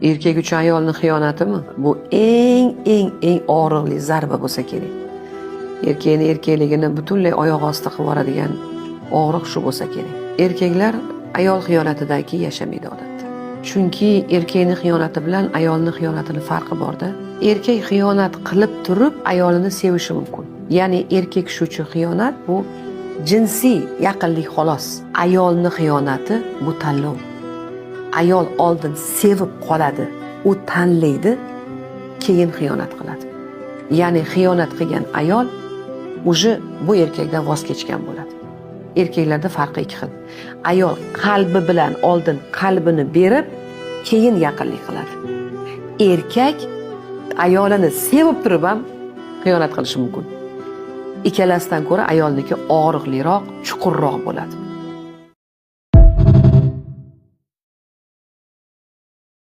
Erkak uchun ayolning xiyonatimi? Bu eng og'riqli zarba bo'lsa kerak. Erkakning erkakligini butunlay oyoq osti qilib yuboradigan og'riq shu bo'lsa kerak. Erkaklar ayol xiyonatidan keyin yashamaydi odatda. Chunki erkakning xiyonati bilan ayolning xiyonatining farqi borda. Erkak xiyonat qilib turib ayolini sevishi mumkin. Ya'ni erkak shu uchun xiyonat bu jinsiy yaqinlik xolos. Ayolning xiyonati bu tanlov. Ayol oldin sevib qoladi, u tanlaydi, keyin xiyonat qiladi. Ya'ni xiyonat qilgan ayol o'zi bu erkakdan voz kechgan bo'ladi. Erkaklarda farqi ikki xil. Ayol qalbi bilan oldin qalbini berib, keyin yaqinlik qiladi. Erkak ayolini sevib turib ham xiyonat qilishi mumkin. Ikkalasidan ko'ra ayolniki og'riqliroq, chuqurroq bo'ladi.